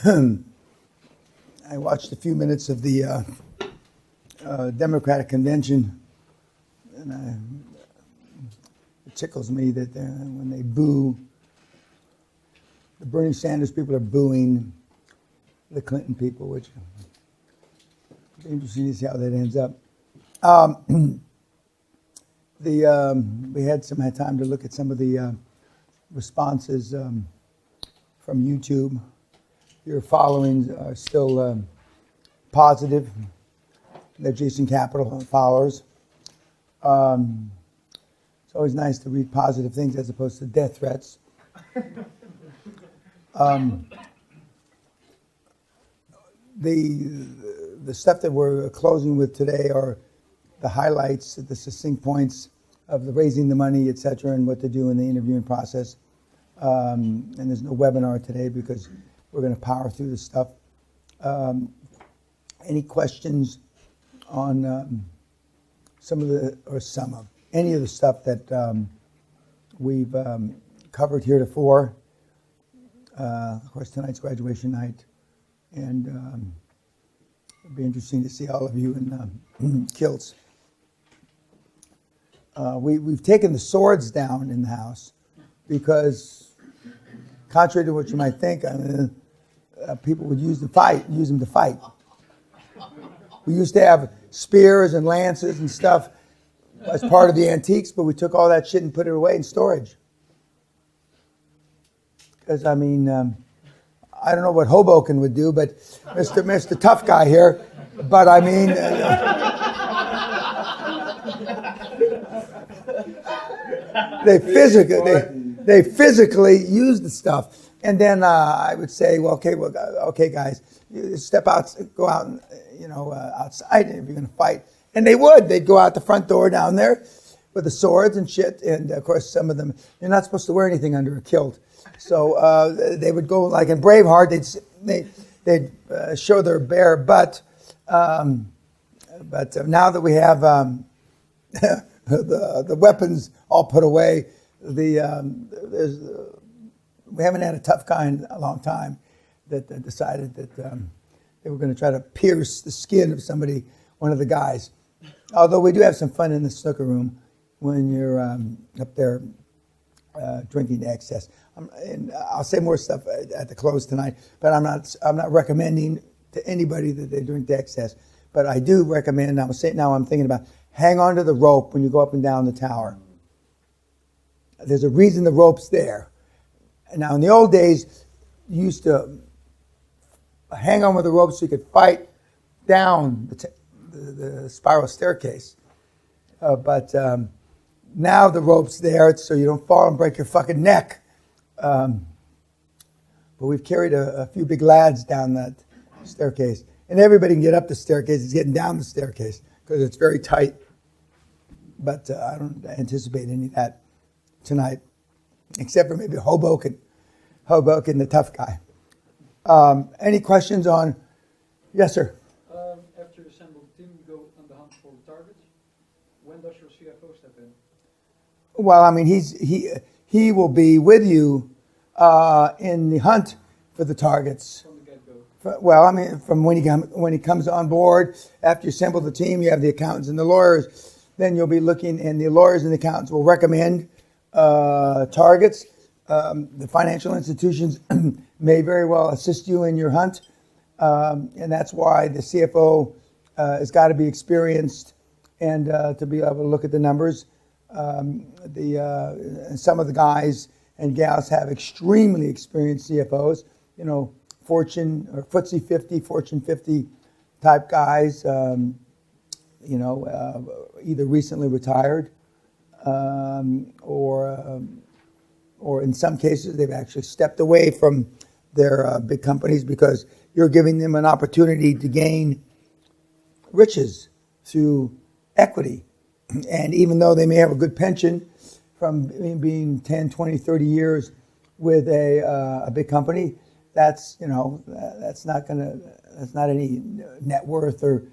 I watched a few minutes of the Democratic convention, and it tickles me that when they boo, the Bernie Sanders people are booing the Clinton people, which will be interesting to see how that ends up. We had time to look at some of the responses from YouTube. Your followings are still positive. They're Jason Capital followers. It's always nice to read positive things as opposed to death threats. The stuff that we're closing with today are the highlights, the succinct points of the raising the money, et cetera, and what to do in the interviewing process. And there's no webinar today because we're going to power through this stuff. Any questions on any of the stuff that we've covered heretofore? Of course, tonight's graduation night, and it'll be interesting to see all of you in kilts. We've taken the swords down in the house because, contrary to what you might think, people would use them to fight. We used to have spears and lances and stuff as part of the antiques, but we took all that shit and put it away in storage. Because, I don't know what Hoboken would do, but Mr. Tough Guy here, but they physically use the stuff. And then I would say, okay, guys, you step out, go out, outside, and if you're going to fight. And they'd go out the front door down there with the swords and shit. And of course, some of them, you're not supposed to wear anything under a kilt. So they would go, like in Braveheart, they'd show their bare butt. But now that we have the weapons all put away, we haven't had a tough guy in a long time that decided that they were going to try to pierce the skin of one of the guys. Although we do have some fun in the snooker room when you're up there drinking to excess. And I'll say more stuff at the close tonight, but I'm not recommending to anybody that they drink to excess. But I do recommend, I'm thinking about, hang on to the rope when you go up and down the tower. There's a reason the rope's there. Now, in the old days, you used to hang on with the rope so you could fight down the spiral staircase. But now the rope's there so you don't fall and break your fucking neck. But we've carried a few big lads down that staircase. And everybody can get up the staircase. It's getting down the staircase because it's very tight. But I don't anticipate any of that tonight, except for maybe Hoboken the tough guy. Any questions on? Yes, sir. After you assemble the team, you go on the hunt for targets. When does your CFO step in? Well, he will be with you in the hunt for the targets. From the get-go. From when he comes on board. After you assemble the team, you have the accountants and the lawyers. Then you'll be looking, and the lawyers and the accountants will recommend targets. The financial institutions may very well assist you in your hunt, and that's why the CFO has got to be experienced and to be able to look at the numbers. Some of the guys and gals have extremely experienced CFOs, Fortune or FTSE 50, Fortune 50 type guys, either recently retired or in some cases they've actually stepped away from their big companies because you're giving them an opportunity to gain riches through equity. And even though they may have a good pension from being 10, 20, 30 years with a big company, that's not any net worth or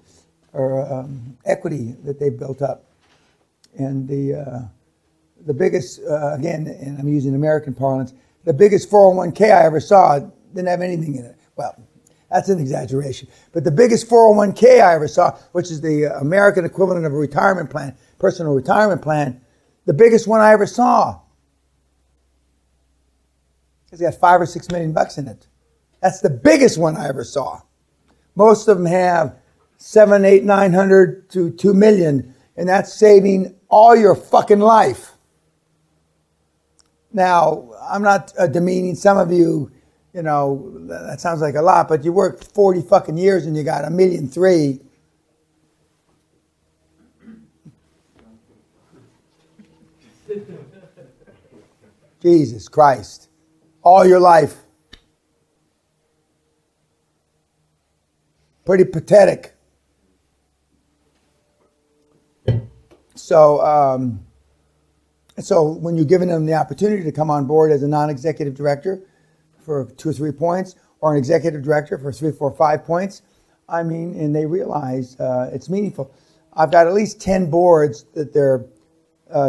equity that they've built up. And the biggest, again, and I'm using American parlance, the biggest 401k I ever saw didn't have anything in it. Well, that's an exaggeration. But the biggest 401k I ever saw, which is the American equivalent of a retirement plan, personal retirement plan, the biggest one I ever saw, it's got $5 or $6 million in it. That's the biggest one I ever saw. Most of them have 7, 8, 900 to 2 million, and that's saving all your fucking life. Now, I'm not demeaning some of you, you know, that sounds like a lot, but you work 40 fucking years and you got $1.3 million. Jesus Christ. All your life. Pretty pathetic. So when you're giving them the opportunity to come on board as a non-executive director for 2 or 3 points, or an executive director for 3, 4, 5 points, I mean, and they realize it's meaningful. I've got at least 10 boards that their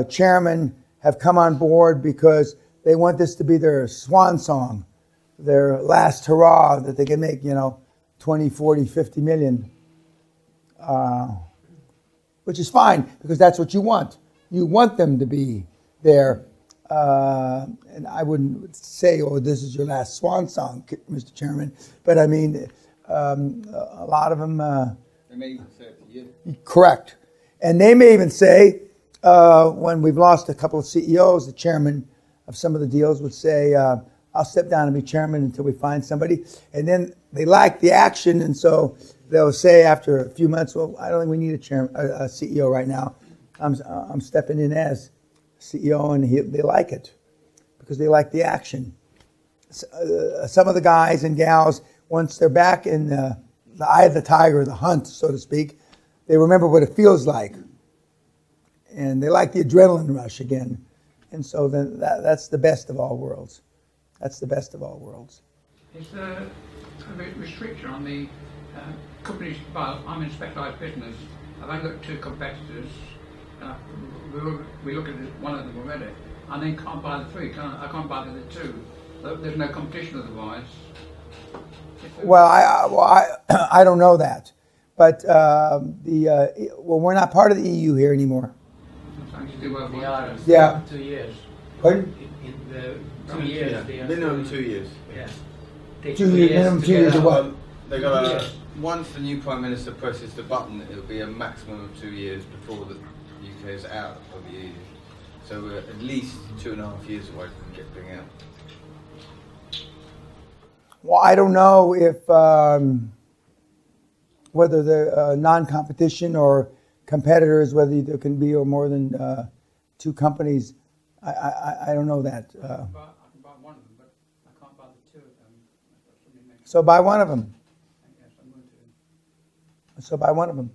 chairmen have come on board because they want this to be their swan song, their last hurrah, that they can make, 20, 40, 50 million. Which is fine, because that's what you want. You want them to be there. And I wouldn't say, oh, this is your last swan song, Mr. Chairman. But I mean, a lot of them... they may even say it to you. Correct. And they may even say, when we've lost a couple of CEOs, the chairman of some of the deals would say, I'll step down and be chairman until we find somebody. And then they like the action, and so they'll say after a few months, well, I don't think we need a CEO right now. I'm stepping in as CEO, and they like it because they like the action. Some of the guys and gals, once they're back in the eye of the tiger, the hunt, so to speak, they remember what it feels like. And they like the adrenaline rush again. And so then that's the best of all worlds. That's the best of all worlds. Is there a restriction on the companies? Well, I'm in specialised business. I've only got 2 competitors. We look at one of them already. I then can't buy the 3. I can't buy the 2. There's no competition otherwise. Well, I don't know that, but we're not part of the EU here anymore. They are. Yeah. 2 years. Pardon? In the 2 years. They are Minimum still- 2 years. Yeah. Take 2 years, minimum 2 years to of get what? out. They got a, Yes. once the new Prime Minister presses the button, it'll be a maximum of 2 years before the UK is out of the EU. So we're at least 2.5 years away from getting out. Well, I don't know if whether the non-competition or competitors, whether there can be or more than 2 companies. I don't know that. I can buy one of them, but I can't buy the 2 of them. Somebody makes So buy one of them. yes, I'm going to. So buy one of them.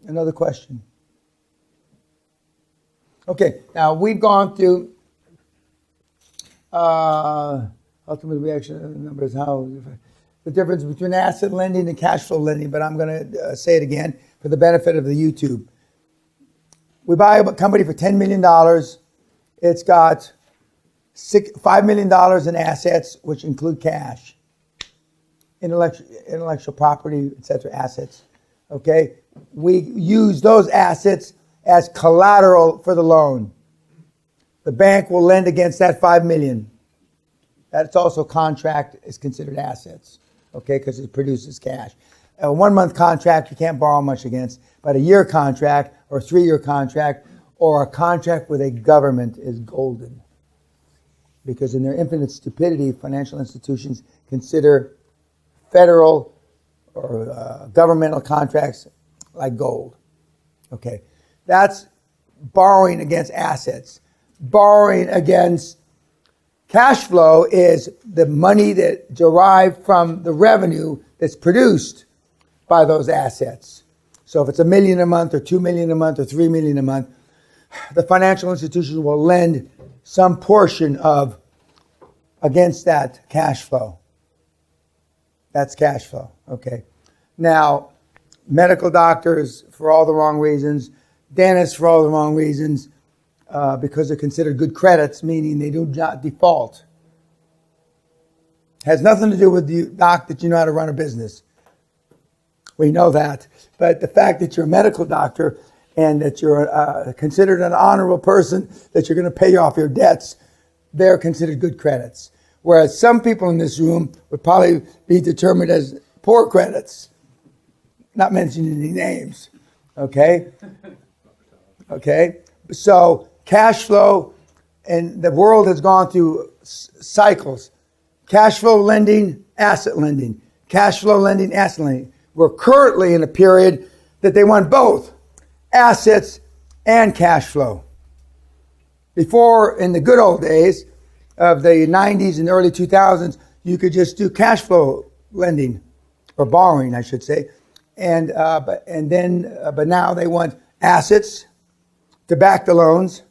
Another question. Okay, now we've gone through ultimate reaction numbers, how the difference between asset lending and cash flow lending, but I'm going to say it again for the benefit of the YouTube. We buy a company for $10 million. It's got $5 million in assets, which include cash, intellectual property, etc. assets. Okay, we use those assets as collateral for the loan. The bank will lend against that $5 million. That's also contract is considered assets, okay, because it produces cash. A 1-month contract you can't borrow much against, but a year contract or a 3-year contract or a contract with a government is golden. Because in their infinite stupidity, financial institutions consider federal or governmental contracts like gold. Okay, that's borrowing against assets. Borrowing against cash flow is the money that derived from the revenue that's produced by those assets. So if it's $1 million a month or $2 million a month or $3 million a month, the financial institutions will lend some portion of against that cash flow. That's cash flow, okay? Now, medical doctors for all the wrong reasons, dentists for all the wrong reasons, because they're considered good credits, meaning they do not default. Has nothing to do with you, Doc, that you know how to run a business. We know that. But the fact that you're a medical doctor and that you're considered an honorable person, that you're going to pay off your debts, they're considered good credits. Whereas some people in this room would probably be determined as poor credits. Not mentioning any names. Okay? Okay? So cash flow, and the world has gone through cycles. Cash flow lending, asset lending. Cash flow lending, asset lending. We're currently in a period that they want both assets and cash flow. Before, in the good old days of the 90s and early 2000s, you could just do cash flow lending, or borrowing, I should say. But now they want assets to back the loans,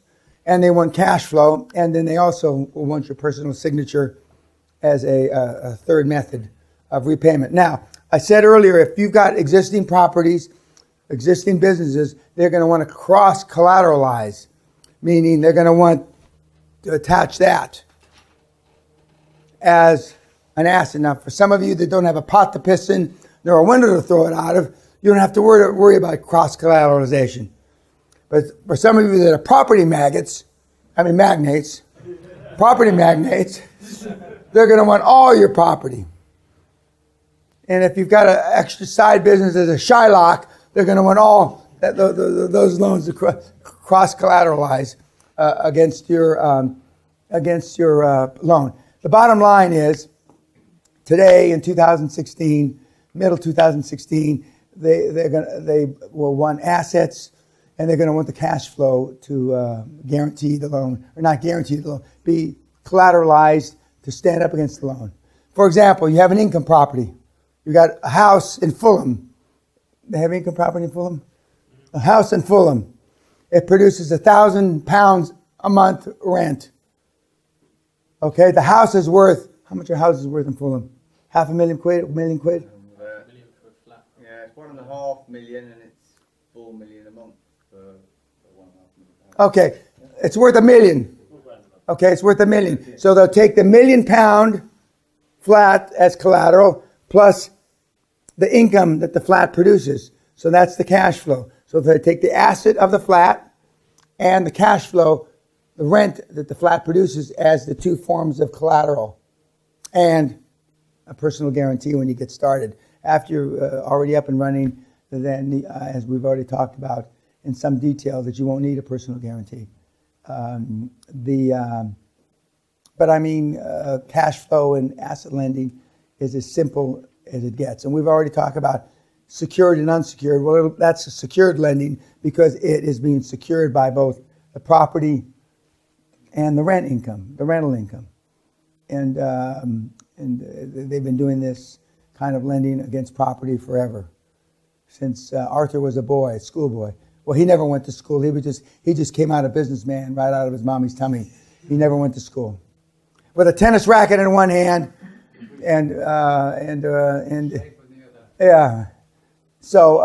and they want cash flow, and then they also want your personal signature as a third method of repayment. Now, I said earlier, if you've got existing properties, existing businesses, they're going to want to cross-collateralize, meaning they're going to want to attach that as an asset. Now, for some of you that don't have a pot to piss in, nor a window to throw it out of, you don't have to worry about cross-collateralization. But for some of you that are property magnates, they're going to want all your property. And if you've got an extra side business as a Shylock, they're going to want all those loans to cross-collateralize against your loan. The bottom line is, today in 2016, middle 2016, they will want assets, and they're going to want the cash flow to guarantee the loan, or not guarantee the loan, be collateralized to stand up against the loan. For example, you have an income property. You got a house in Fulham. They have income property in Fulham? A house in Fulham. It produces £1,000 a month rent. Okay, the house is worth, how much are houses worth in Fulham? £500,000 quid, £1 million quid? Yeah, it's 1.5 million, and it's 4 million a month for 1.5 million. Okay, it's worth £1 million. Okay, it's worth £1 million. So they'll take the £1 million flat as collateral plus the income that the flat produces. So that's the cash flow. So they take the asset of the flat and the cash flow, the rent that the flat produces, as the two forms of collateral, and a personal guarantee when you get started. After you're already up and running, then as we've already talked about in some detail, that you won't need a personal guarantee. Cash flow and asset lending is as simple as it gets. And we've already talked about secured and unsecured. Well, that's a secured lending because it is being secured by both the property and the rental income. And they've been doing this kind of lending against property forever, since Arthur was a schoolboy. Well, he never went to school. He just came out a businessman right out of his mommy's tummy. He never went to school. With a tennis racket in one hand, and yeah. So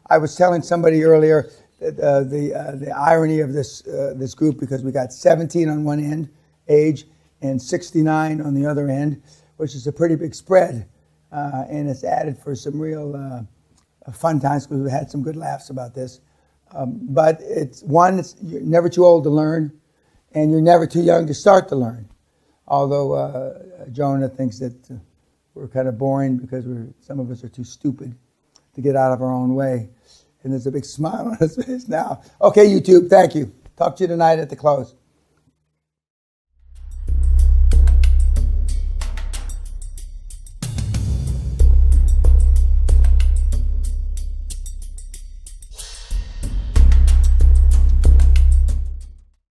I was telling somebody earlier that the irony of this group, because we got 17 on one end age and 69 on the other end, which is a pretty big spread, and it's added for some real fun times because we had some good laughs about this. But you're never too old to learn, and you're never too young to start to learn. Although Jonah thinks that we're kind of boring because some of us are too stupid to get out of our own way. And there's a big smile on his face now. Okay, YouTube, thank you. Talk to you tonight at the close.